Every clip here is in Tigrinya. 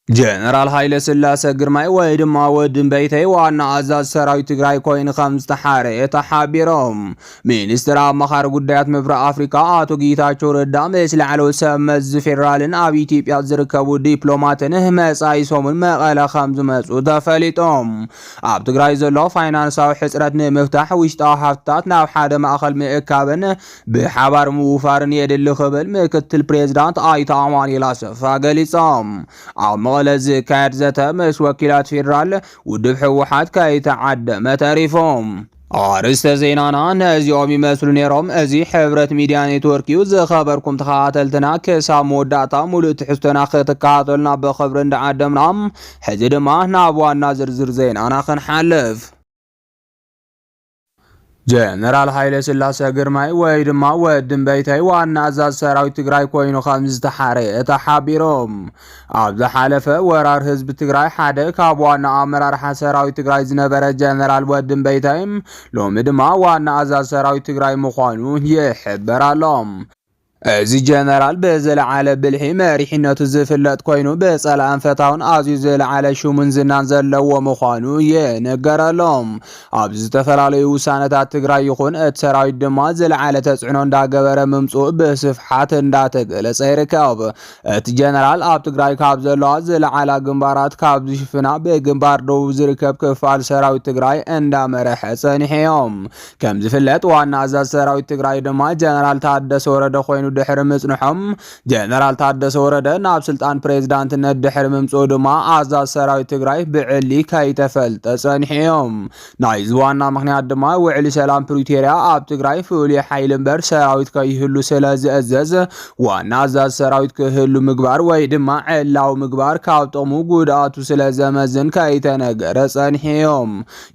ጀነራል ኃይለ ሥላሴ ግርማይ ወይ ድማ ወድን በይተይ ዋና አዛዝ ሰራዊት ትግራይ ኮይን ከም ዝተሓረየ ተሓቢሮም ሚኒስትር አማኻሪ ጉዳያት ምብራቅ አፍሪካ አቶ ጌታቸው ረዳ ምስ ላዕለዎት ሰብ መዝ ፌደራልን ኣብ ኢትዮጵያ ዝርከቡ ዲፕሎማትን መጻኢ ሰሙን መቐለ ከም ዝመጹ ተፈሊጦም ኣብ ትግራይ ዘሎ ፋይናንሳዊ ሕጽረት ንምፍታሕ ውሽጣዊ ሃፍታት ናብ ሓደ ማእኸል ምእካብን ብሓባር ምውፋርን የድሊ ክብል ምክትል ፕሬዝዳንት አይተ አማኑኤል አሰፋ ገሊጾም مغلز كاد زتا مس وكيلات فيدرال ودب حوحات كيتعدم تاريفهم አርስተ ዜናና ነዚኦም ይመስሉ ነሮም እዚ ሕብረት ሚዲያ ኔትወርክ ዩዝ خبركم ተኻተልተና ከሳም ወዳታ ሙሉ ትሕስተና ከተካተልና በخبر እንደዓደምናም ሕዚ ድማ ናብ ዋና ዝርዝር ዜናና ክንሓልፍ ጀነራል ኃይለ ሥላሴ ግርማይ ወይ ድማ ወድን በይተይ ዋና አዛዝ ሰራዊት ትግራይ ኮይኑ ከም ዝተሓረየ ተሓቢሮም ኣብ ዝሓለፈ ወራር ህዝብ ትግራይ ሓደ ካብ ዋና አመራርሓ ሰራዊት ትግራይ ዝነበረ ጀነራል ወድን በይተይም ሎሚ ድማ ዋና አዛዝ ሰራዊት ትግራይ ምዃኑ ይሕበር ኣሎም እዚ ጀነራል በዘለዓለ ብልሒ መሪሕነቱ ዝፍለጥ ኮይኑ በጸላም ፈታውን ኣዝዩ ዘለዓለ ሹሙን ዝናን ዘለዎ ምዃኑ ይነገረሎም ኣብ ዝተፈላለዩ ውሳነታት ትግራይ ይኹን እቲ ሰራዊት ድማ ዘለዓለ ተጽዕኖ እንዳገበረ ምምጽኡ ብስፍሓት እንዳተገለጸ ይርከብ እቲ ጀነራል ኣብ ትግራይ ካብ ዘለዋ ዘለዓለ ግንባራት ካብ ዝሽፍና በግንባር ደቡብ ዝርከብ ክፋል ሰራዊት ትግራይ እንዳመረሐ ጸኒሖም ከም ዝፍለጥ ዋና አዛዝ ሰራዊት ትግራይ ድማ ጀነራል ታደሰ ወረደ ኮይኑ ድሕሪ ምጽንሖም ጀነራል ታደሰ ወረደ ናብ ስልጣን ፕሬዝዳንትነት ድሕሪ ምምጽኡ ድማ አዛዝ ሰራዊት ትግራይ ብዕሊ ከይተፈልጠ ጸኒሖም ናይ ዝዋና ምኽንያት ድማ ውዕሊ ሰላም ፕሪቶሪያ ኣብ ትግራይ ፍሉይ ሓይሊ እምበር ሰራዊት ከይህሉ ስለዝእዘዝ ዋና አዛዝ ሰራዊት ክህሉ ምግባር ወይ ድማ ዕላው ምግባር ካብ ጥቕሙ ጉድኣቱ ስለዘመዝን ከይተነገረ ጸኒሖም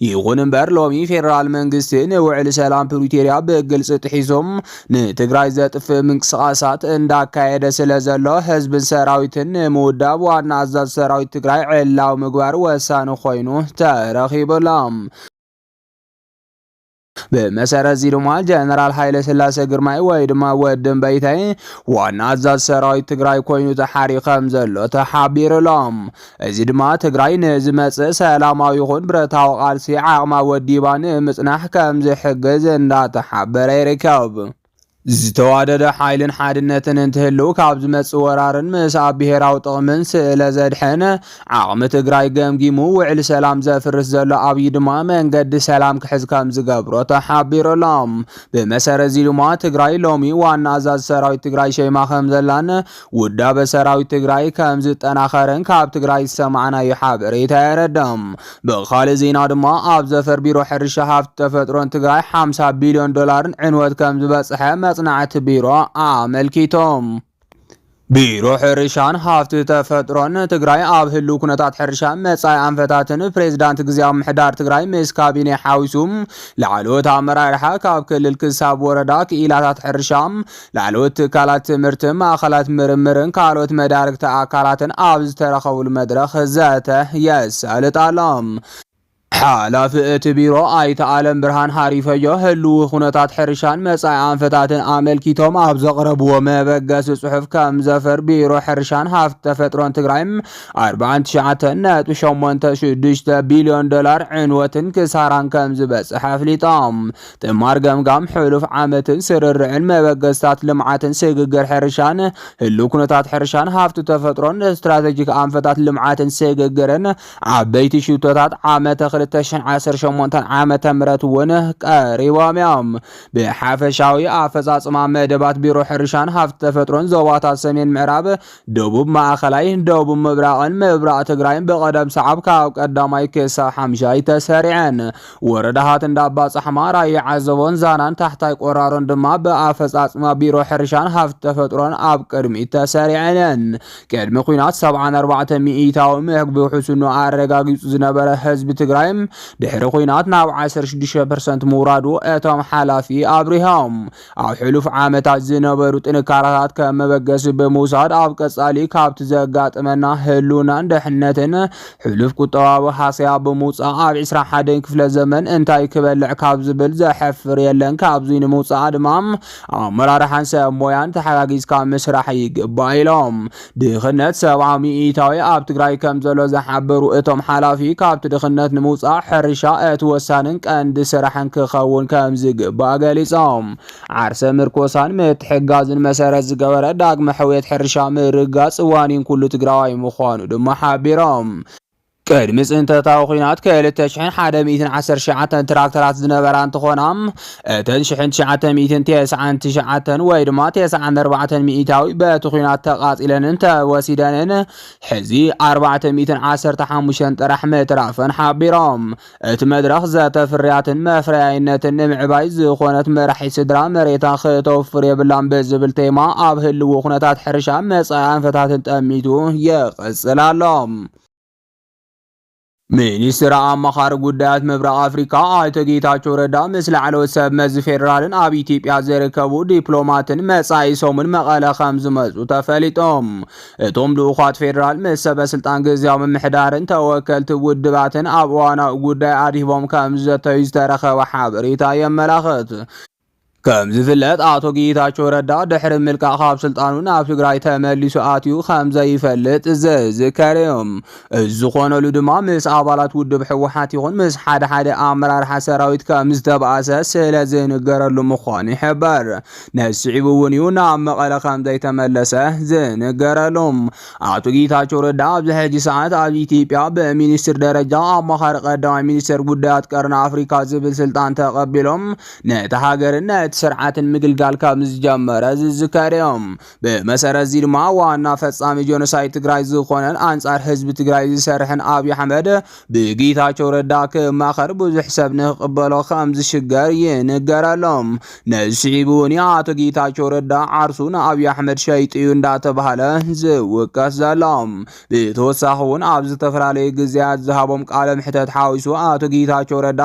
ይኹን እምበር ሎሚ ፌደራል መንግስቲ ንውዕሊ ሰላም ፕሪቶሪያ ብግልጽ ጥሒሶም ንትግራይ ዘጥፍ ምንቅስቃሳት እንዳካየደ ስለዘሎ ህዝብን ሰራዊትን ንምውዳብ ዋና አዛዝ ሰራዊት ትግራይ ዕላው ምግባር ወሳኒ ኮይኑ ተረኺቡሎም በመሰረት ድማ ጀነራል ኃይለ ሥላሴ ግርማይ ወይ ድማ ወድን በይተይ ዋና አዛዝ ሰራዊት ትግራይ ኮይኑ ተሓሪዩ ከም ዘሎ ተሓቢሩሎም እዚ ድማ ትግራይ ንዝመጽእ ሰላማዊ ይኹን ብረታዊ ቃልሲ ዓቕማ ወዲባ ንምጽናሕ ከም ዝሕግዝ እንዳተሓበረ ይርከብ ዝተዋደደ ሓይልን ሓድነትን እንትህልው ካብ ዝመጽእ ወራርን ምስ ኣብ ብሄራዊ ጥቕምን ስለዘድሐነ ዓቕሚ ትግራይ ገምጊሙ ውዕሊ ሰላም ዘፍርስ ዘሎ ኣብይ ድማ መንገዲ ሰላም ክሕዝ ከም ዝገብሮ ተሓቢሩሎም ብመሰረት ድማ ትግራይ ሎሚ ዋና አዛዝ ሰራዊት ትግራይ ሸይማ ከም ዘላን ውዳበ ሰራዊት ትግራይ ከም ዝጠናኸረን ካብ ትግራይ ዝሰማዕናዮ ሓበሬታ የረድም ብኻልእ ዜና ድማ ኣብ ዘፈር ቢሮ ሕርሻ ሃብቲ ተፈጥሮን ትግራይ $50 ቢልዮን ዕንወት ከም ዝበጽሐ መጽናዕቲ ቢሮ ኣመልኪቶም ቢሮ ሕርሻን ሃብቲ ተፈጥሮን ትግራይ ኣብ ህሉ ኩነታት ሕርሻን መጻኢ አንፈታትን ፕሬዝዳንት ግዚያዊ ምሕዳር ትግራይ ምስ ካቢኔ ሓዊሱም ላዕለዎት ኣመራርሓ ካብ ክልል ክሳብ ወረዳ ክኢላታት ሕርሻም ላዕለዎት ትካላት ትምህርትን ማእኸላት ምርምርን ካልኦት መዳርግቲ ኣካላትን ኣብ ዝተረኸቡሉ መድረኽ ዘተ የሳልጣሎም ሓላፊ እቲ ቢሮ ኣይተ ዓለም ብርሃን ሃሪፈዮ ህልው ኩነታት ሕርሻን መጻኢ አንፈታትን ኣመልኪቶም ኣብ ዘቕረብዎ መበገሲ ጽሑፍ ከም ዘፈር ቢሮ ሕርሻን ሃብቲ ተፈጥሮን ትግራይም $49.86 ቢልዮን ዕንወትን ክሳራን ከም ዝበጽሐ ኣፍሊጦም ጥማር ገምጋም ሕሉፍ ዓመትን ስርርዕን መበገስታት ልምዓትን ስግግር ሕርሻን ህልው ኩነታት ሕርሻን ሃብቲ ተፈጥሮን ስትራቴጂክ አንፈታት ልምዓትን ስግግርን ዓበይቲ ሽቶታት ዓመተ 2018 ዓመተ ምህረት ወነ ቀሪባም በሐፈሻዊ አፈጻጽማ መደባት ቢሮ ሕርሻን ሃብቲ ተፈጥሮን ዞባታት ሰሜን ምዕራብ ደቡብ ማእኸላይ ደቡብ ምብራቕን ምብራቕ ትግራይን በቀደም ሰዓብ ካብ ቀዳማይ ከሳ 5 ተሰሪዐን ወረዳሃት እንዳባ ጻሕማ ራይ ዓዘቦን ዛናን ታሕታይ ቆራሮን ድማ በአፈጻጽማ ቢሮ ሕርሻን ሃብቲ ተፈጥሮን ኣብ ቅድሚት ተሰሪዐን ቅድሚ ኩናት 74 ሚኢታዊ ምግቢ ሕሱኑ ኣረጋጊጹ ዝነበረ ህዝቢ ትግራይ ድሕሪ ኩናት ናብ 16% ምውራዱ እቶም ሓላፊ አብሪሆም ኣብ ሕሉፍ ዓመታት ዝነበሩ ጥንካረታት ከም መበገሲ ብምውሳድ ኣብ ቀጻሊ ካብቲ ዘጋጥመና ህልውናን ድሕነትን ሕሉፍ ቁጠባዊ ሓስያ ብምውፃእ ኣብ 21 ክፍለ ዘመን እንታይ ክበልዕ ካብ ዝብል ዘሕፍር የለን ካብዚ ንምውፃእ ድማ ኣመራርሓን ሰብ ሞያን ተሓጋጊዝካ ምስራሕ ይግባእ ኢሎም ድኽነት ሰብዓ ሚኢታዊ ኣብ ትግራይ ከም ዘሎ ዝሓበሩ እቶም ሓላፊ ካብቲ ድኽነት ንምውፃእ ሕርሻ እቲ ወሳንን ቀንዲ ስራሕን ክኸውን ከም ዝግባእ ገሊፆም ዓርሰ ምርኮሳን ምትሕጋዝን መሰረት ዝገበረ ዳግመ ሕውየት ሕርሻ ምርጋፅ ዋኒን ኩሉ ትግራዋይ ምዃኑ ድማ ሓቢሮም ቅድሚ ጽንተታዊ ኩናት ከ2119 ትራክተራት ዝነበራ እንትኾና እተን 1999 ወይ ድማ 94 ሚኢታዊ በቲ ኩናት ተቃጺለንን ተወሲደንን ሕዚ 415 ጥራሕ ምትራፈን ሓቢሮም እቲ መድረኽ ዘተፍርያትን መፍረያይነትን ንምዕባይ ዝኾነት መራሒ ስድራ መሬታ ከተወፍር የብላን ብዝብል ቴማ ኣብ ህልው ኩነታት ሕርሻ መጻኢ ኣንፈታትን ጠሚቱ የቕጽላሎም ሚኒስትር አማኻሪ ጉዳያት ምብራቅ አፍሪካ አቶ ጌታቸው ረዳ ምስ ላዕለዎት ሰብ መዚ ፌደራልን ኣብ ኢትዮጵያ ዝርከቡ ዲፕሎማትን መጻኢ ሰሙን መቐለ ከም ዝመጹ ተፈሊጦም እቶም ልኡኻት ፌደራል ምስ ሰበስልጣን ግዚያዊ ምምሕዳርን ተወከልቲ ውድባትን ኣብ እዋናዊ ጉዳይ ኣዲቦም ከም ዘተዩ ዝተረኸበ ሓበሬታ የመላኽት ከም ዝፍለጥ አቶ ጌታቸው ረዳ ድሕሪ ምልቃቕ ካብ ስልጣኑ ናብ ትግራይ ተመሊሱ ኣትዩ ከም ዘይፈልጥ ዝዝከርዮም ዝኾነሉ ድማ ምስ ኣባላት ውድብ ሕወሓት ይኹን ምስ ሓደ ኣመራርሓ ሰራዊት ከም ዝተባእሰ ስለ ዝንገረሉ ምዃኑ ይሕበር ነስዒቡ እውን እዩ ናብ መቐለ ከም ዘይተመለሰ ዝንገረሎም አቶ ጌታቸው ረዳ ኣብዚ ሕጂ ሰዓት ኣብ ኢትዮጵያ በሚኒስትር ደረጃ ኣማኻሪ ቀዳማይ ሚኒስትር ጉዳያት ቀርኒ አፍሪካ ዝብል ስልጣን ተቐቢሎም ነቲ ሃገርን ስርዓትን ምግልጋል ካብ ዝጀመረ ዝዝከርዮም ብመሰረት ድማ ዋና ፈጻሚ ጆኖሳይድ ትግራይ ዝኾነን አንጻር ህዝቢ ትግራይ ዝሰርሕን ኣብይ ኣሕመድ ብጌታቸው ረዳ ክማኸር ብዙሕ ሰብ ንኽቕበሎ ከም ዝሽገር ይንገረሎም ነስዒቡ እውን አቶ ጌታቸው ረዳ ዓርሱ ንኣብይ ኣሕመድ ሸይጥዩ እንዳተባሃለ ዝውቀስ ዘሎም ብተወሳኺ እውን ኣብ ዝተፈላለዩ ግዜያት ዝሃቦም ቃለ ምሕተት ሓዊሱ አቶ ጌታቸው ረዳ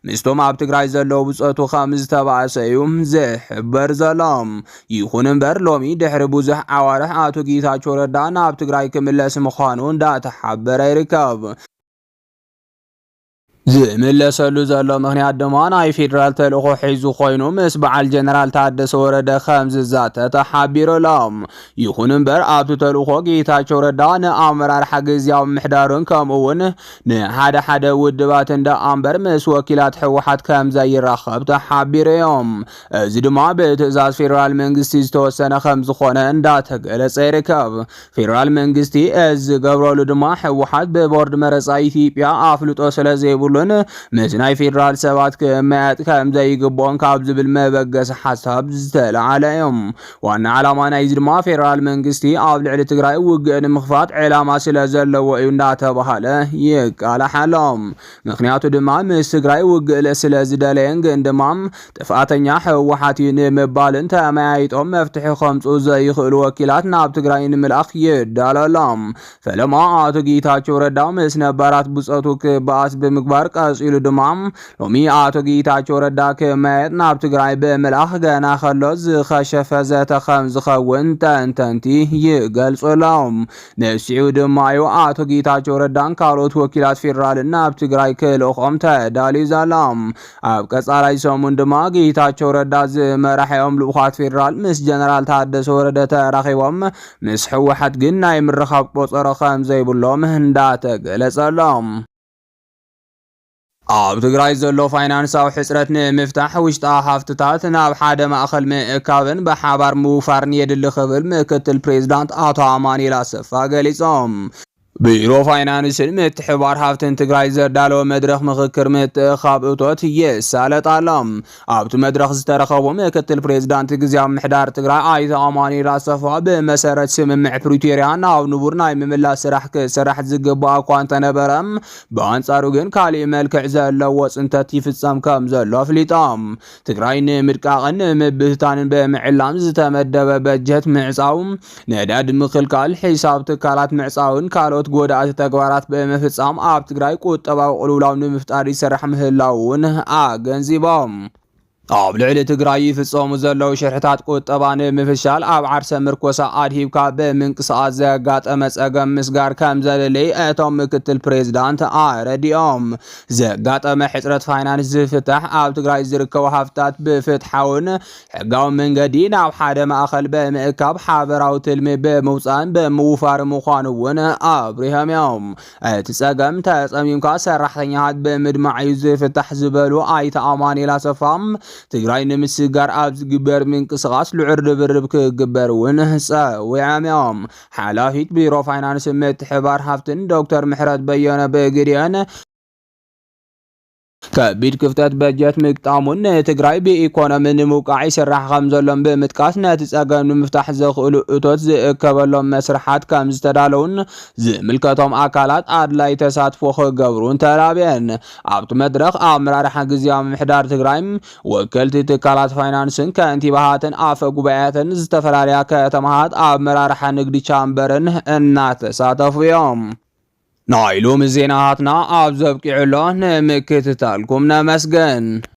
ምስቶም ኣብ ትግራይ ዘለው ብፀቱ ከም ዝተባእሰ እዩ ዝሕበር ዘሎም ይኹን እምበር ሎሚ ድሕሪ ብዙሕ ዓዋርሕ አቶ ጌታቸው ረዳ ናብ ትግራይ ክምለስ ምዃኑ እንዳተሓበረ ይርከብ ዝምለሰሉ ዘሎ ምክንያት ድማ ናይ ፌደራል ተልእኮ ሒዙ ኮይኑ ምስ በዓል ጀነራል ታደሰ ወረደ ከም ዝዛተተ ሓቢሮሎም ይኹን እምበር ኣብቲ ተልእኮ ጌታቸው ረዳ ንኣመራርሓ ግዚያዊ ምምሕዳርን ከምኡውን ንሓደ ውድባት እንዳኣምበር ምስ ወኪላት ሕወሓት ከም ዘይራኸብ ተሓቢሮም እዚ ድማ ብትእዛዝ ፌደራል መንግስቲ ዝተወሰነ ከም ዝኾነ እንዳተገለጸ ይርከብ ፌደራል መንግስቲ እዚ ዝገብረሉ ድማ ሕወሓት ብቦርድ መረፃ ኢትዮጵያ ኣፍልጦ ስለዘይብሉ ምስ ናይ ፌደራል ሰባት ክመያጥ ከም ዘይግብኦም ካብ ዝብል መበገሲ ሓሳብ ዝተለዓለ እዮም ዋና ዓላማ ናይዚ ድማ ፌደራል መንግስቲ ኣብ ልዕሊ ትግራይ ውግእ ንምኽፋት ዕላማ ስለ ዘለዎ እዩ እንዳተባሃለ ይቃላሓሎም ምክንያቱ ድማ ምስ ትግራይ ውግእ ስለ ዝደለየን ግን ድማ ጥፋተኛ ሕወሓት ንምባልን ተመያይጦም መፍትሒ ከምፁ ዘይኽእሉ ወኪላት ናብ ትግራይ ንምልኣኽ ይዳለሎም ፈለማ አቶ ጌታቸው ረዳ ምስ ነበራት ብፀቱ ክበኣስ ብምግባር ቀፂሉ ድማ ሎሚ አቶ ጌታቸው ረዳ ክመያየጥ ናብ ትግራይ ብምልኣኽ ገና ከሎ ዝኸሸፈ ዘተ ከም ዝኸውን ተንተንቲ ይገልጹሎም ነስዒቡ ድማ እዩ አቶ ጌታቸው ረዳን ካልኦት ወኪላት ፌደራልን ናብ ትግራይ ክልእኾም ተዳልዩ ዘሎም ኣብ ቀጻላይ ሰሙን ድማ ጌታቸው ረዳ ዝመራሕዮም ልኡኻት ፌደራል ምስ ጀነራል ታደሰ ወረደ ተራኺቦም ምስ ሕወሓት ግን ናይ ምርኻብ ቆፀሮ ከም ዘይብሎም እንዳተገለጸሎም ኣብ ትግራይ ዘሎ ፋይናንሳዊ ሕጽረት ንምፍታሕ ውሽጣዊ ሃፍትታት ናብ ሓደ ማእኸል ምእካብን ብሓባር ምውፋርን የድሊ ክብል ምክትል ፕሬዝዳንት አቶ ኣማኑኤል ኣሰፋ ገሊፆም ቢሮ ፋይናንስን ምትሕባር ሃብትን ትግራይ ዘዳለወ መድረኽ ምክክር ምትእኻብ እቶት የሳለጣሎም ኣብቲ መድረኽ ዝተረኸቡ ምክትል ፕሬዝዳንት ግዚያዊ ምምሕዳር ትግራይ ኣይተ ኣማኑኤል ኣሰፋ ብመሰረት ስምምዕ ፕሪቶሪያ ናብ ንቡር ናይ ምምላስ ስራሕ ክስራሕ ዝግባእ እኳ እንተነበረ ብኣንጻሩ ግን ካሊእ መልክዕ ዘለዎ ፅንተት ይፍፀም ከም ዘሎ ኣፍሊጦም ትግራይ ንምድቃቕን ንምብህታንን ብምዕላም ዝተመደበ በጀት ምዕፃው ነዳዲ ምክልካል ሒሳብ ትካላት ምዕፃውን ካልኦት ካልኦት ጎዳእቲ ተግባራት ብምፍጻም ኣብ ትግራይ ቁጠባዊ ቅልውላው ንምፍጣር ይሰርሕ ምህላውን ኣገንዚቦም። ኣብ ልዕሊ ትግራይ ይፍጸሙ ዘለዉ ሽርሕታት ቁጠባ ንምፍሻል ኣብ ዓርሰ ምርኮሳ ኣድሂብካ ብምንቅስቓስ ዘጋጠመ ጸገም ምስጋር ከም ዘለለይ እቶም ምክትል ፕሬዝዳንት ኣረዲኦም። ዘጋጠመ ሕፅረት ፋይናንስ ዝፍታሕ ኣብ ትግራይ ዝርከቡ ሃፍታት ብፍትሓውን ሕጋዊ መንገዲ ናብ ሓደ ማእኸል ብምእካብ ሓበራዊ ትልሚ ብምውፃን ብምውፋር ምዃኑ እውን ኣብሪሆም እዮም። እቲ ጸገም ተጸሚምካ ሰራሕተኛታት ብምድማዕ እዩ ዝፍታሕ ዝበሉ ኣይተ ኣማኑኤል ኣሰፋም ትግራይ ንምስጋር ኣብ ዝግበር ምንቅስቓስ ልዑል ርብርብ ክግበር እውን ፀዊዖም እዮም። ሓላፊት ቢሮ ፋይናንስ ምትሕብባር ሃፍትን ዶክተር ምሕረት በየነ ብግድየን ከቢድ ክፍተት በጀት ምግጣሙን ንትግራይ ብኢኮኖሚ ንምውቃዕ ይስራሕ ከም ዘሎም ብምጥቃስ ነቲ ጸገም ንምፍታሕ ዘኽእሉ እቶት ዝእከበሎም መስርሓት ከም ዝተዳለውን ዝምልከቶም ኣካላት ኣድላይ ተሳትፎ ክገብሩን ተላብየን። ኣብቲ መድረኽ ኣመራርሓ ግዝያዊ ምምሕዳር ትግራይ ወከልቲ ትካላት ፋይናንስን ከንቲባሃትን ኣፈ ጉባኤያትን ዝተፈላለያ ከተማታት ኣመራርሓ ንግዲ ቻምበርን እናተሳተፉ እዮም። ናይሎም ዜናታትና ኣብ ዘብቂዕሎ ንምክትታልኩም ነመስገን።